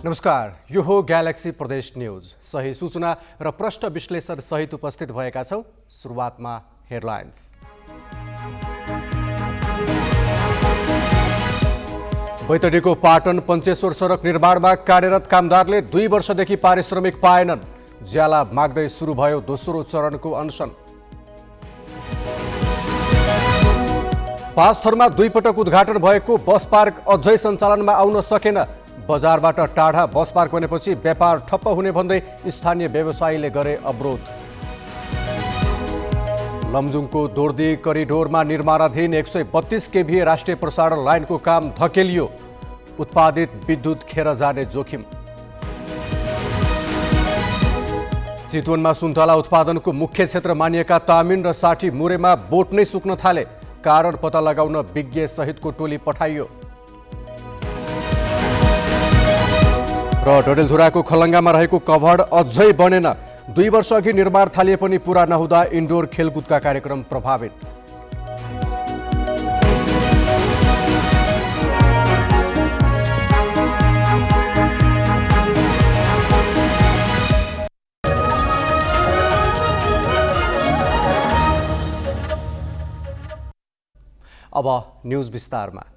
नमस्कार, यो हो ग्यालेक्सी प्रदेश न्यूज। सही सूचना र प्रष्ट विश्लेषण सहित उपस्थित भएका छौं। सुरुवातमा हेडलाइन्स। बैतडीको पाटन पञ्चेश्वर सडक निर्माणमा कार्यरत कामदारले 2 वर्षदेखि पारिश्रमिक पाएनन्। ज्याला माग्दै सुरु भयो दोस्रो चरणको अनसन। पाँचथरमा 2 पटक उद्घाटन भएको बस पार्क अझै सञ्चालनमा आउन सकेन। बजारबाट टाढा बस पार्क बनेपछि व्यापार ठप्प हुने भन्दै स्थानीय व्यवसायीले गरे अवरोध। लमजुङको दोर्दी करिडोरमा निर्माणाधीन 132 केभीए राष्ट्रिय प्रसारण लाइनको काम धकेलियो। उत्पादित विद्युत खेर जाने जोखिम। चितवनमा सुन्तला उत्पादनको मुख्य क्षेत्र मानिएका तामिन र साठी मुरेमा बोट नै सुक्न थाले। कारण पत्ता लगाउन विज्ञ सहितको टोली पठाइयो। र डडेलधुराको खलङ्गामा रहेको कभर अझै बनेन। 2 वर्ष अघि निर्माण थालिए पनि पूरा नहुँदा इन्डोर खेलकुदका कार्यक्रम प्रभावित। अब न्यूज विस्तारमा।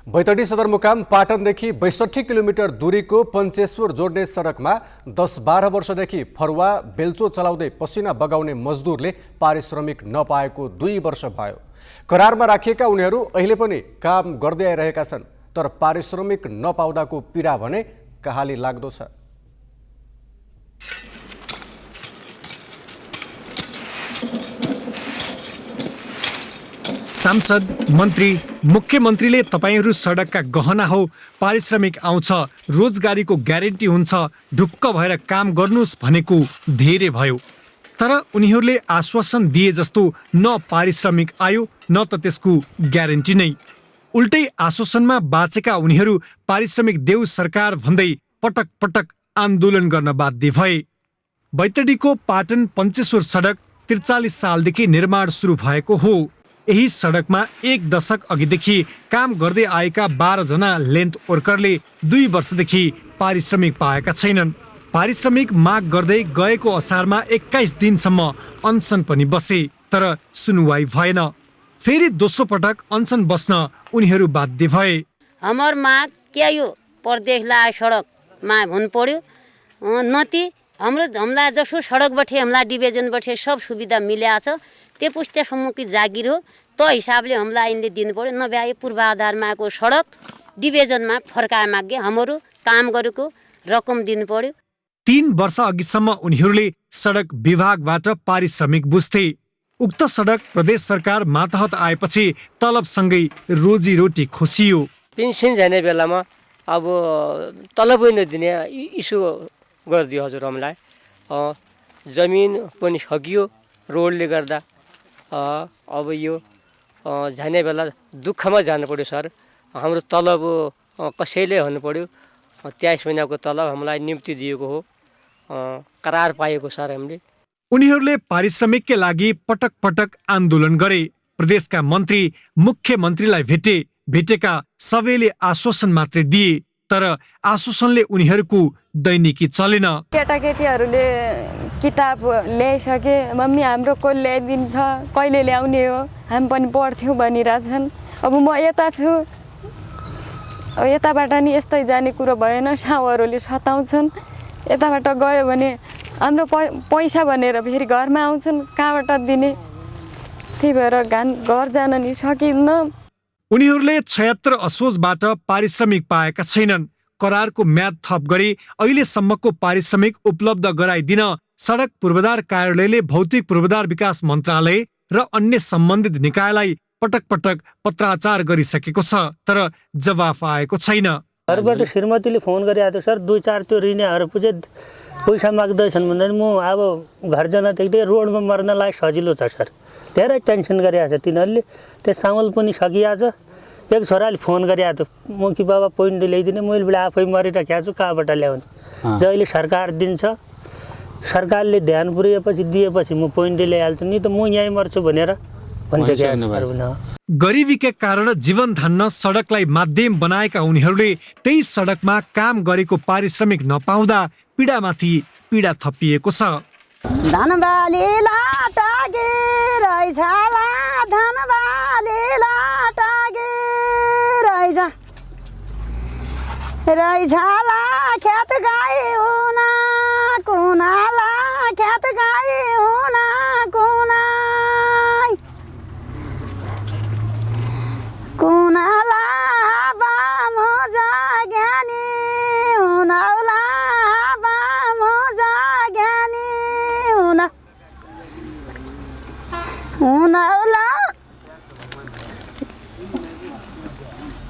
बैतडी सदरमुकाम पाटनदेखि 62 किलोमिटर दूरीको पञ्चेश्वर जोड्ने सडकमा 10-12 वर्षदेखि फरुवा बेल्चो चलाउँदै पसिना बगाउने मजदुरले पारिश्रमिक नपाएको 2 वर्ष भयो। करारमा राखिएका उनीहरू अहिले पनि काम गर्दै आइरहेका छन्। तर पारिश्रमिक नपाउँदाको पीडा भने कहाली लाग्दो छ। सांसद, मन्त्री, मुख्यमन्त्रीले तपाईहरू सडकका गहना हो, पारिश्रमिक आउँछ, रोजगारीको ग्यारेन्टी हुन्छ, ढुक्क भएर काम गर्नुस् भनेको धेरै भयो। तर उनीहरूले आश्वासन दिए जस्तो न पारिश्रमिक आयो न त त्यसको ग्यारेन्टी नै। उल्टै आश्वासनमा बाँचेका उनीहरू पारिश्रमिक देऊ सरकार भन्दै पटक पटक आन्दोलन गर्न बाध्य भए। बैतडीको पाटन पञ्चेश्वर सडक 43 सालदेखि निर्माण सुरु भएको हो। यही सडकमा 1 दशक अघिदेखि काम गर्दै आएका 12 जना लेन्थ वर्करले 2 वर्षदेखि पारिश्रमिक पाएका छैनन्। पारिश्रमिक माग गर्दै गएको असारमा 21 दिनसम्म अनसन पनि बसे, तर सुनुवाई भएन। फेरि दोस्रो पटक अनसन बस्न उनीहरू बाध्य भए। हमर माग क्या यो प्रदेशला सडकमा हुन पर्यो नति हमला जसो सडक बठे हमला डिभिजन बठे सब सुविधा मिल्या छ। त्यो पुस्तेसम्म कि जागिर हो तो हिसाबले हमला इनले दिनु पर्यो। नभए पूर्वाधारमा आएको सडक डिभिजनमा फर्काए मागे हाम्रो काम गरेको रकम दिनु पर्यो। 3 वर्ष अघिसम्म उनीहरूले सडक विभागबाट पारिश्रमिक बुझ्थे। उक्त सडक प्रदेश सरकार मातहत आएपछि तलबसँगै रोजीरोटी खोसियो। पेन्सन जाने बेलामा अब तलब नदिने इस्यु गरिदियो हजुर हामीलाई। जमिन पनि सकियो रोडले गर्दा। अब यो जाने बेला दुःखमा जानु पर्यो सर। हाम्रो तलब कसैले हुनु पर्यो। 23 महिनाको तलब हामीलाई निम्ति दिएको हो, करार पाएको सर हामीले। उनीहरूले पारिश्रमिकका लागि पटक पटक आन्दोलन गरे। प्रदेशका मन्त्री, मुख्यमन्त्रीलाई भेटेका सबैले आश्वासन मात्रै दिए, तर आश्वासनले उनीहरूको दैनिकी चलेन। केटाकेटीहरूले किताब ल्याइसके, मम्मी हाम्रो को ल्याइदिन्छ, कहिले ल्याउने हो, हामी पनि पढ्थ्यौँ भनिरहेछन्। अब म यता छु, अब यताबाट नि यस्तै जाने कुरो भएन। साउहरूले सताउँछन्। यताबाट गयो भने हाम्रो पैसा भनेर फेरि घरमा आउँछन्, कहाँबाट दिने। त्यही भएर घर जान नि सकिन्न। उनीहरूले 76 असोजबाट पारिश्रमिक पाएका छैनन्। करारको म्याद थप गरी अहिलेसम्मको पारिश्रमिक उपलब्ध गराइदिन सडक पूर्वाधार कार्यालयले भौतिक पूर्वाधार विकास मन्त्रालय र अन्य सम्बन्धित निकायलाई पटक पटक पत्राचार गरिसकेको छ, तर जवाफ आएको छैन। घरबाट श्रीमतीले फोन गरिरहेको थियो, सर 2-4 त्यो ऋणहरू पुजे पैसा माग्दैछन् भन्दा म अब घर जान देख्दै रोडमा मर्नलाई सजिलो छ सर। धेरै टेन्सन गरिरहेको छ तिनीहरूले। त्यो सामल पनि सकिएको छ। एक छोराले फोन गरिरहेको थियो, म कि बाबा पोइन्ट ल्याइदिने, मैले बेला आफै मरिरहेको छु, कहाँबाट ल्याउने। जहिले सरकार दिन्छ, सरकारले ध्यान पुर्याएपछि दिएपछि म पोइन्ट ल्याइहाल्छु, नि त म यहीँ मर्छु भनेर भन्छ। गरिबीका कारण जीवन धान्न सडकलाई माध्यम बनाएका उनीहरूले त्यही सडकमा काम गरेको पारिश्रमिक नपाउँदा पीडामाथि पीडा थपिएको छ। धनबाली लाटागे रैछाला धनबाली लाटागे रैछा रैछाला खेत गाई हुना कुनाला खेत गाई हुना कुनाई कुनाला बामो जाग्यानी हुनाउला बामो जाग्यानी हुना हुनाउला।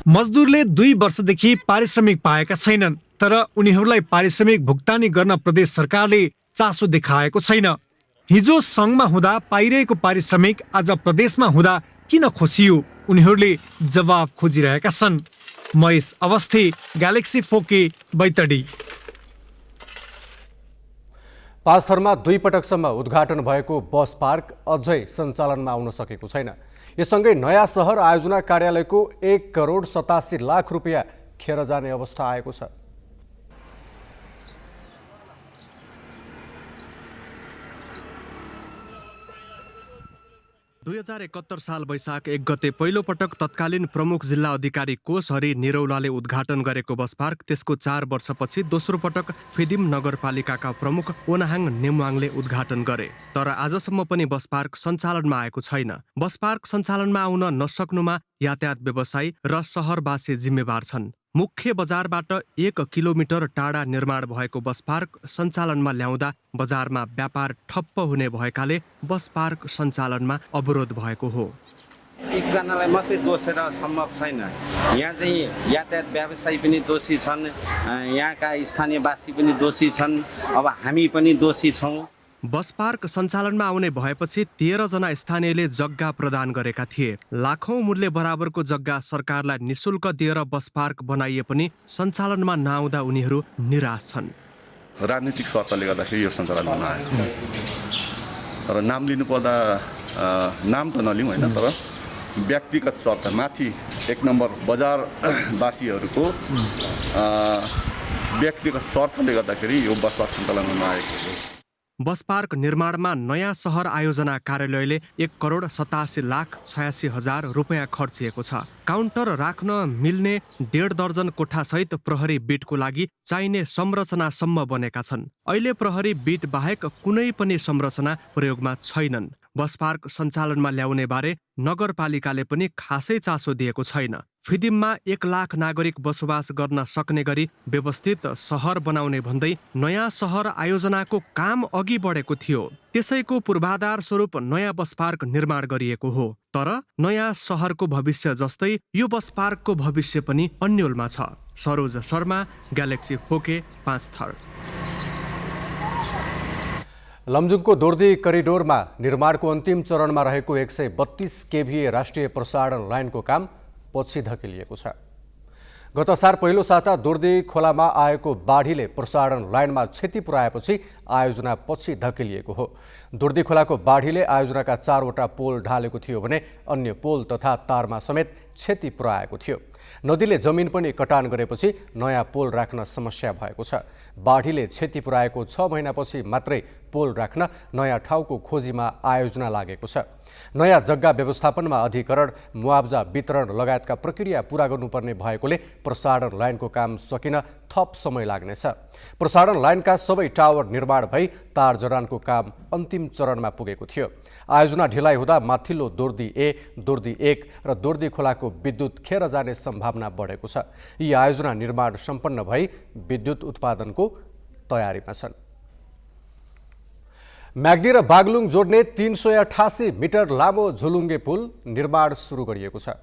मजदुरले 2 वर्षदेखि पारिश्रमिक पाएका छैनन्, तर उनीहरूलाई पारिश्रमिक भुक्तानी गर्न प्रदेश सरकारले चासो देखाएको छैन। हिजो सङ्घमा हुँदा पाइरहेको पारिश्रमिक आज प्रदेशमा हुँदा किन खोसियो, उनीहरूले जवाब खोजिरहेका छन्। Mahesh Awasthi, galaxy 4K, Baitadi. पाँचथरमा 2 पटकसम्म उद्घाटन भएको बस पार्क अझै सञ्चालनमा आउन सकेको छैन। यससँगै नयाँ सहर आयोजना कार्यालयको 1 करोड 87 लाख रुपियाँ खेर जाने अवस्था आएको छ। दुई 2071 साल वैशाख 1 गते पहिलो पटक तत्कालीन प्रमुख जिल्ला अधिकारी कोष हरि निरौलाले उद्घाटन गरेको बस पार्क त्यसको 4 वर्षपछि दोस्रो पटक फिदिम नगरपालिकाका प्रमुख ओनाहाङ नेमुवाङले उद्घाटन गरे। तर आजसम्म पनि बस पार्क सञ्चालनमा आएको छैन। बस पार्क सञ्चालनमा आउन नसक्नुमा यातायात व्यवसायी र सहरवासी जिम्मेवार छन्। मुख्य बजारबाट 1 किलोमिटर टाढा निर्माण भएको बस पार्क सञ्चालनमा ल्याउँदा बजारमा व्यापार ठप्प हुने भएकाले बस पार्क सञ्चालनमा अवरोध भएको हो। एकजनालाई मात्रै दोषेर सम्भव छैन। यहाँ चाहिँ यातायात व्यवसायी पनि दोषी छन्, यहाँका स्थानीयवासी पनि दोषी छन्, अब हामी पनि दोषी छौँ। बस पार्क सञ्चालनमा आउने भएपछि 13 जना स्थानीयले जग्गा प्रदान गरेका थिए। लाखौं मूल्य बराबरको जग्गा सरकारलाई निशुल्क दिएर बस पार्क बनाइए पनि सञ्चालनमा नआउँदा उनीहरू निराश छन्। राजनीतिक स्वार्थले गर्दाखेरि यो सञ्चालनमा नआएको र नाम लिनुपर्दा नाम त नलिउँ होइन, तर व्यक्तिगत स्वार्थ माथि 1 नम्बर बजारवासीहरूको व्यक्तिगत स्वार्थले गर्दाखेरि यो बस पार्क सञ्चालनमा नआएको हो। बस पार्क निर्माणमा नयाँ सहर आयोजना कार्यालयले 1 करोड 87 लाख 86 हजार रुपियाँ खर्चिएको छ। काउन्टर राख्न मिल्ने 1.5 दर्जन कोठासहित प्रहरी बिटको लागि चाहिने संरचनासम्म बनेका छन्। अहिले प्रहरी बिट बाहेक कुनै पनि संरचना प्रयोगमा छैनन्। बस पार्क सञ्चालनमा ल्याउने बारे नगरपालिकाले पनि खासै चासो दिएको छैन। फिदिममा 1 लाख नागरिक बसोबास गर्न सक्ने गरी व्यवस्थित सहर बनाउने भन्दै नयाँ सहर आयोजनाको काम अघि बढेको थियो। त्यसैको पूर्वाधार स्वरूप नयाँ बस पार्क निर्माण गरिएको हो। तर नयाँ सहरको भविष्य जस्तै यो बस पार्कको भविष्य पनि अन्यलमा छ। सरोज शर्मा, ग्यालेक्सी 4K, 5 थर। लमजुङको दोर्दी करिडोरमा निर्माणको अन्तिम चरणमा रहेको 132 kVA राष्ट्रिय प्रसारण लाइनको काम पछि धकेलिएको छ। गत सार पहिलो साता दोर्दी खोलामा आएको बाढीले प्रसारण लाइनमा क्षति पुर्याएपछि आयोजना पछि धकेलिएको हो। दोर्दी खोलाको बाढीले आयोजनाका 4 वटा पोल ढालेको थियो भने अन्य पोल तथा तारमा समेत क्षति पुर्याएको थियो। नदीले जमिन पनि कटान गरेपछि नयाँ पोल राख्न समस्या भएको छ। बाढीले क्षति पुर्याएको 6 महिनापछि मात्रै पोल राख्न नयाँ ठाउँको खोजीमा आयोजना लागेको छ। नयाँ जग्गा व्यवस्थापनमा अधिकरण, मुआब्जा वितरण लगायतका प्रक्रिया पूरा गर्नुपर्ने भएकोले प्रसारण लाइनको काम सकिन थप समय लाग्नेछ। प्रसारण लाइनका सबै टावर निर्माण भई तार जडानको काम अन्तिम चरणमा पुगेको थियो। आयोजना ढिलाइ हुँदा माथिल्लो दोर्दी ए, दोर्दी 1 र दोर्दी खोलाको विद्युत खेर जाने सम्भावना बढेको छ। यी आयोजना निर्माण सम्पन्न भई विद्युत उत्पादनको तयारीमा छन्। म्याग्दी र बागलुङ जोड्ने 388 मिटर लामो झुलुङ्गे पुल निर्माण सुरु गरिएको छ।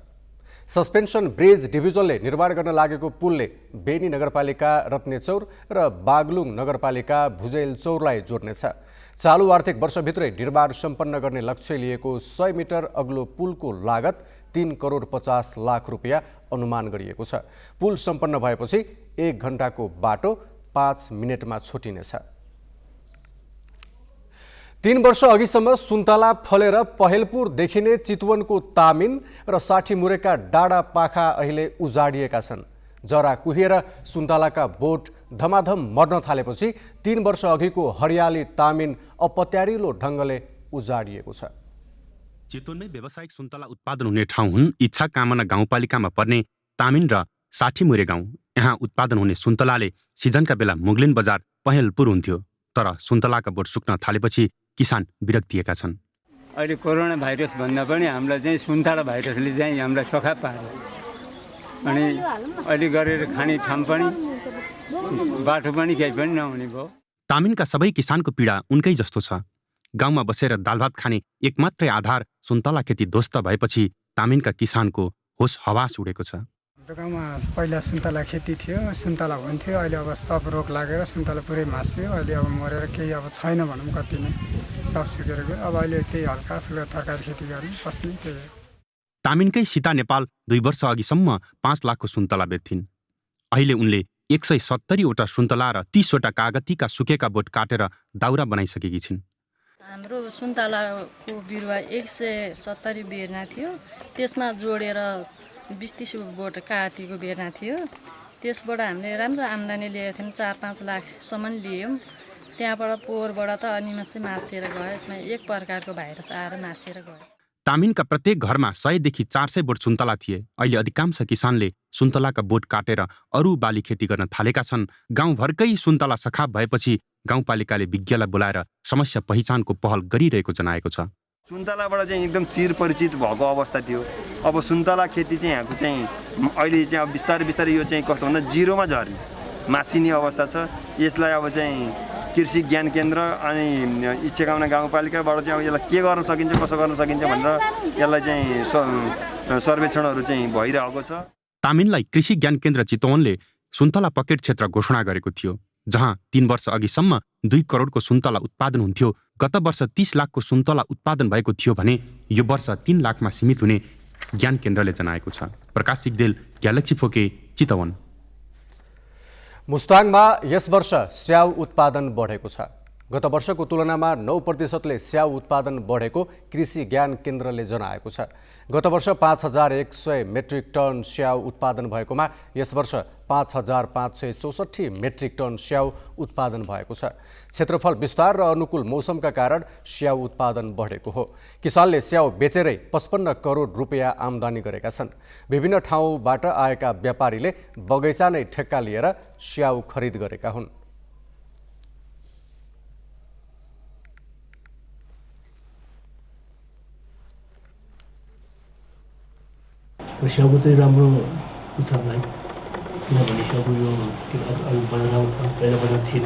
सस्पेन्सन ब्रिज डिभिजनले निर्माण गर्न लागेको पुलले बेनी नगरपालिका रत्नेचौर र बागलुङ नगरपालिका भुजेलचौरलाई जोड्नेछ। चालु आर्थिक वर्षभित्रै निर्माण सम्पन्न गर्ने लक्ष्य लिएको 100 मिटर अग्लो पुलको लागत 3 करोड 50 लाख रुपियाँ अनुमान गरिएको छ। पुल सम्पन्न भएपछि 1 घण्टाको बाटो 5 मिनेटमा छुटिनेछ। तीन वर्ष अघिसम्म सुन्तला फलेर पहेलपुर देखिने चितवनको तामिन र 60 मुरेका डाँडा पाखा अहिले उजाडिएका छन्। जरा कुहिएर सुन्तलाका बोट धमाधम मर्न थालेपछि 3 वर्ष अघिको हरियाली तामिन अपत्यारिलो ढङ्गले उजाडिएको छ। चितवनमै व्यावसायिक सुन्तला उत्पादन हुने ठाउँ हुन् इच्छा कामना गाउँपालिकामा पर्ने तामिन र 60 मुरे गाउँ। यहाँ उत्पादन हुने सुन्तलाले सिजनका बेला मुगलिन बजार पहेलपुर हुन्थ्यो। तर सुन्तलाका बोट सुक्न थालेपछि किसान विरक्तिएका छन्। अहिले कोरोना भाइरस भन्दा पनि हामीलाई चाहिँ सुन्तला भाइरसले चाहिँ हामीलाई सखा पार्यो। अनि अहिले गरेर खाने ठाउँ पनि बाटो पनि केही पनि नहुने भयो। तामिनका सबै किसानको पीडा उनकै जस्तो छ। गाउँमा बसेर दालभात खाने एकमात्रै आधार सुन्तला खेती ध्वस्त भएपछि तामिनका किसानको होस हवास उडेको छ। गाउँमा पहिला सुन्तला खेती थियो, सुन्तला हुन्थ्यो। अहिले अब सब रोग लागेर सुन्तला पुरै मास्यो। अहिले अब मरेर केही अब छैन भनौँ, कति नै सब सुकेर गयो। अब अहिले त्यही हल्का फुल्का तरकारी खेती गर्ने बस्ने त्यही हो। तामिनकै सीता नेपाल 2 वर्ष अघिसम्म 5 लाखको सुन्तला बेच्थिन्। अहिले उनले 170वटा सुन्तला र 30वटा कागतीका सुकेका बोट काटेर दाउरा बनाइसकेकी छिन्। हाम्रो सुन्तलाको बिरुवा 170 बेर्ना थियो। त्यसमा जोडेर 20-30 बोट कागतीको बेर्ना थियो। त्यसबाट हामीले राम्रो आम्दानी लिएका थियौँ। 4-5 लाखसम्म लियौँ। त्यहाँबाट पोहोरबाट त अनिमासै मासेर गयो। यसमा एक प्रकारको भाइरस आएर मासेर गयो। तामिनका प्रत्येक घरमा 100 देखि 400 बोट सुन्तला थिए। अहिले अधिकांश किसानले सुन्तलाका बोट काटेर अरू बाली खेती गर्न थालेका छन्। गाउँभरकै सुन्तला सखाप भएपछि गाउँपालिकाले विज्ञलाई बोलाएर समस्या पहिचानको पहल गरिरहेको जनाएको छ। सुन्तलाबाट चाहिँ एकदम चिर परिचित भएको अवस्था थियो। अब सुन्तला खेती चाहिँ यहाँको चाहिँ अहिले चाहिँ अब बिस्तारै बिस्तारै यो चाहिँ कस्तो भन्दा जिरोमा झर्ने मासिने अवस्था छ। यसलाई अब चाहिँ कृषि ज्ञान केन्द्र अनि इच्छा कामना गाउँपालिकाबाट चाहिँ अब यसलाई के गर्न सकिन्छ, कसो गर्न सकिन्छ भनेर यसलाई चाहिँ सर्वेक्षणहरू चाहिँ भइरहेको छ। तामिनलाई कृषि ज्ञान केन्द्र चितवनले सुन्तला पकेट क्षेत्र घोषणा गरेको थियो, जहाँ 3 वर्ष अघिसम्म 2 करोडको सुन्तला उत्पादन हुन्थ्यो। गत वर्ष 30 लाखको सुन्तला उत्पादन भएको थियो भने यो वर्ष 3 लाखमा सीमित हुने ज्ञान केन्द्रले जनाएको छ। प्रकाश सिग्देल, ग्यालेक्सी फोके, चितवन। मुस्ताङमा यस वर्ष स्याउ उत्पादन बढेको छ। गत वर्षको तुलनामा 9%ले स्याउ उत्पादन बढेको कृषि ज्ञान केन्द्रले जनाएको छ। गत वर्ष 5100 मेट्रिक टन स्याउ उत्पादन भएकोमा यस वर्ष 5564 मेट्रिक टन स्याउ उत्पादन भएको छ। क्षेत्रफल विस्तार र अनुकूल मौसमका कारण स्याउ उत्पादन बढेको हो। किसानले स्याउ बेचेरै 55 करोड रुपियाँ आम्दानी गरेका छन्। विभिन्न ठाउँबाट आएका व्यापारीले बगैँचा नै ठेक्का लिएर स्याउ खरिद गरेका हुन्। स्याउको चाहिँ राम्रो हुन्छ भाइ, किनभने स्याउको यो अरू बजार आउँछ, पहिला बजार थिएन,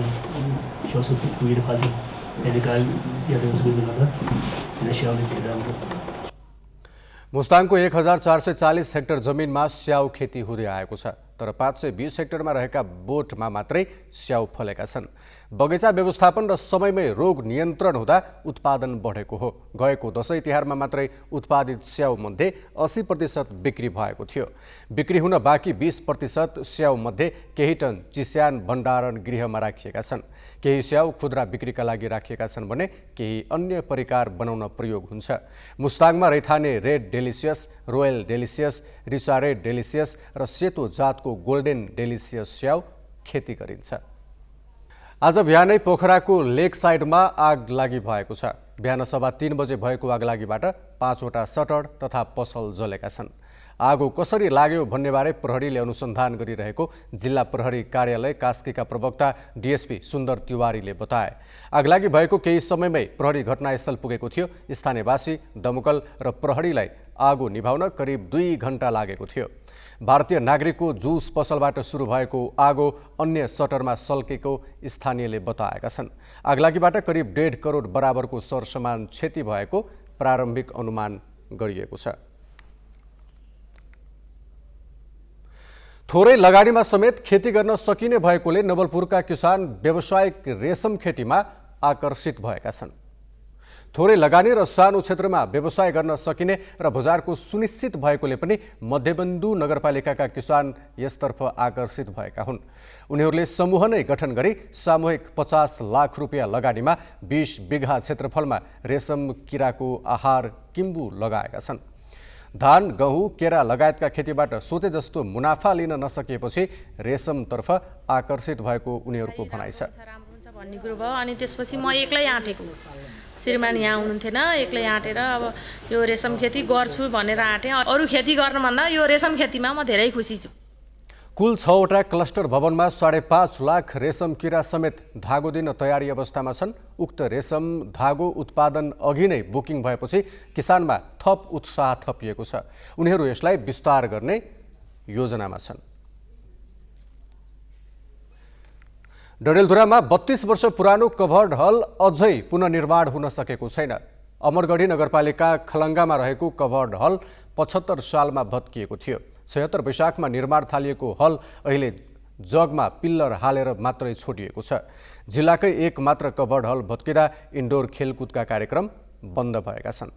स्याउ सब पुगेर फाल्थ्यो। अहिले गाडी यातायात सुविधा गर्दा स्याउले धेरै राम्रो। मुस्ताङको 1440 हेक्टर जमिनमा स्याउ खेती हुँदै आएको छ। तर 520 हेक्टरमा रहेका बोटमा मात्रै स्याउ फलेका छन्। बगैँचा व्यवस्थापन र समयमै रोग नियन्त्रण हुँदा उत्पादन बढेको हो। गएको दशैं तिहारमा मात्रै उत्पादित स्याउ मध्ये 80% बिक्री भएको थियो। बिक्री हुन बाँकी 20% स्याउ मध्ये केही टन चिस्यान भण्डारण गृहमा राखिएका छन्। केही स्याउ खुद्रा बिक्रीका लागि राखिएका छन् भने केही अन्य परिकार बनाउन प्रयोग हुन्छ। मुस्ताङमा रैथाने रेड डेलिसियस, रोयल डेलिसियस, रिसा रेड डेलिसियस र सेतो जातको गोल्डन डेलिसियस स्याउ खेती गरिन्छ। आज बिहानै पोखराको लेक साइडमा आग लागि भएको छ। बिहान 3:15 बजे भएको आगलागीबाट 5वटा सटर तथा पसल जलेका छन्। आगो कसरी लाग्यो भन्नेबारे प्रहरीले अनुसन्धान गरिरहेको जिल्ला प्रहरी कार्यालय कास्कीका प्रवक्ता डीएसपी सुन्दर तिवारीले बताए। आगलागी भएको केही समयमै प्रहरी घटनास्थल पुगेको थियो। स्थानीयवासी, दमकल र प्रहरीलाई आगो निभाउन करिब 2 घण्टा लागेको थियो। भारतीय नागरिकको जुस पसलबाट सुरु भएको आगो अन्य सटरमा सल्केको स्थानीयले बताएका छन्। आगलागीबाट करिब 1.5 करोड बराबरको सरसामान क्षति भएको प्रारम्भिक अनुमान गरिएको छ। थोरै लगानीमा समेत खेती गर्न सकिने भएकोले नवलपुरका किसान व्यावसायिक रेशम खेतीमा आकर्षित भएका छन्। थोरै लगानी र सानो क्षेत्रमा व्यवसाय गर्न सकिने र बजारको सुनिश्चित भएकोले पनि मध्यबन्धु नगरपालिकाका किसान यसतर्फ आकर्षित भएका हुन्। उनीहरूले समूह नै गठन गरी सामूहिक 50 लाख रुपियाँ लगानीमा 20 बिघा क्षेत्रफलमा रेशम किराको आहार किम्बु लगाएका छन्। धान, गहुँ, केरा लगायतका खेतीबाट सोचे जस्तो मुनाफा लिन नसकिएपछि रेशमतर्फ आकर्षित भएको उनीहरूको भनाइ छ। भन्ने कुरो भयो। अनि त्यसपछि म एक्लै आँटेको, श्रीमान यहाँ हुनुहुन्थेन, एक्लै आँटेर अब यो रेशम खेती गर्छु भनेर आँटेँ। अरू खेती गर्नुभन्दा यो रेशम खेतीमा म धेरै खुसी छु। कुल 6वटा क्लस्टर भवनमा 5.5 लाख रेशम किरा समेत धागो दिन तयारी अवस्थामा छन्। उक्त रेशम धागो उत्पादन अघि नै बुकिङ भएपछि किसानमा थप उत्साह थपिएको छ। उनीहरू यसलाई विस्तार गर्ने योजनामा छन्। डडेलधुरामा 32 वर्ष पुरानो कभर्ड हल अझै पुनर्निर्माण हुन सकेको छैन। अमरगढी नगरपालिका खलङ्गामा रहेको कभर्ड हल 75 सालमा भत्किएको थियो। 76 वैशाखमा निर्माण थालिएको हल अहिले जगमा पिल्लर हालेर मात्रै छोडिएको छ। जिल्लाकै एक मात्र कभर्ड हल भत्किँदा इन्डोर खेलकुदका कार्यक्रम बन्द भएका छन्।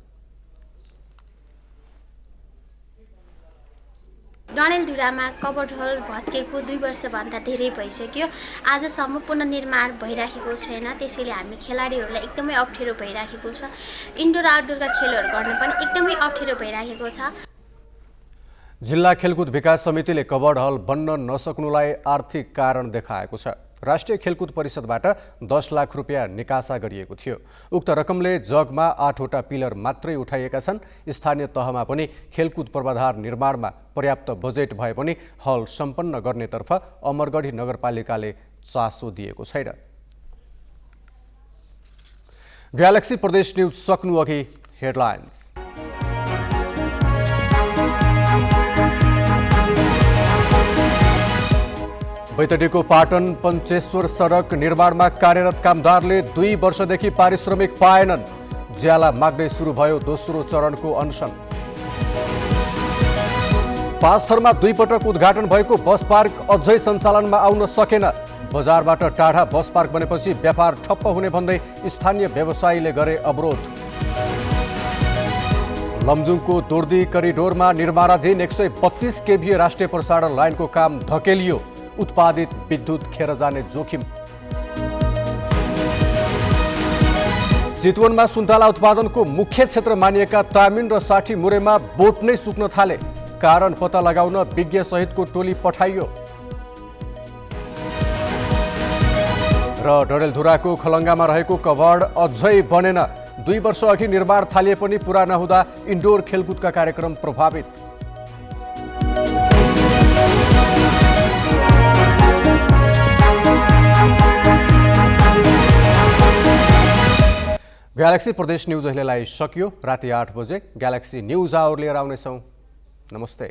डडेलधुरामा कभर्ड हल भत्केको 2 वर्षभन्दा धेरै भइसक्यो। आजसम्म पुनर्निर्माण भइराखेको छैन। त्यसैले हामी खेलाडीहरूलाई एकदमै अप्ठ्यारो भइराखेको छ। इन्डोर आउटडोरका खेलहरू गर्न पनि एकदमै अप्ठ्यारो भइराखेको छ। जिल्ला खेलकुद विकास समितिले कभर्ड हल बन्न नसक्नुलाई आर्थिक कारण देखाएको छ। राष्ट्रिय खेलकुद परिषदबाट 10 लाख रुपियाँ निकासा गरिएको थियो। उक्त रकमले जगमा 8वटा पिलर मात्रै उठाइएका छन्। स्थानीय तहमा पनि खेलकुद पूर्वाधार निर्माणमा पर्याप्त बजेट भए पनि हल सम्पन्न गर्नेतर्फ अमरगढी नगरपालिकाले चासो दिएको छैन। ग्यालेक्सी प्रदेश न्युज सक्नु अघि हेडलाइन्स। बैतडीको पाटन पञ्चेश्वर सडक निर्माणमा कार्यरत कामदारले 2 वर्षदेखि पारिश्रमिक पाएनन्। ज्याला माग्दै सुरु भयो दोस्रो चरणको अनसन। पाँचथरमा 2 पटक उद्घाटन भएको बस पार्क अझै सञ्चालनमा आउन सकेन। बजारबाट टाढा बस पार्क बनेपछि व्यापार ठप्प हुने भन्दै स्थानीय व्यवसायीले गरे अवरोध। लमजुङको दोर्दी करिडोरमा निर्माणाधीन 132 केभीए राष्ट्रिय प्रसारण लाइनको काम धकेलियो। उत्पादित विद्युत खेर जाने जोखिम। चितवनमा सुन्तला उत्पादनको मुख्य क्षेत्र मानिएका तामिन र 60 मुरेमा बोट नै सुक्न थाले। कारण पत्ता लगाउन विज्ञ सहितको टोली पठाइयो। र डडेलधुराको खलङ्गामा रहेको कभर्ड अझै बनेन। 2 वर्ष अघि निर्माण थालिए पनि पूरा नहुँदा इन्डोर खेलकुदका कार्यक्रम प्रभावित। ग्यालेक्सी प्रदेश न्युज अहिलेलाई सकियो। राति 8 बजे ग्यालेक्सी न्युज आवर लिएर आउनेछौँ। नमस्ते।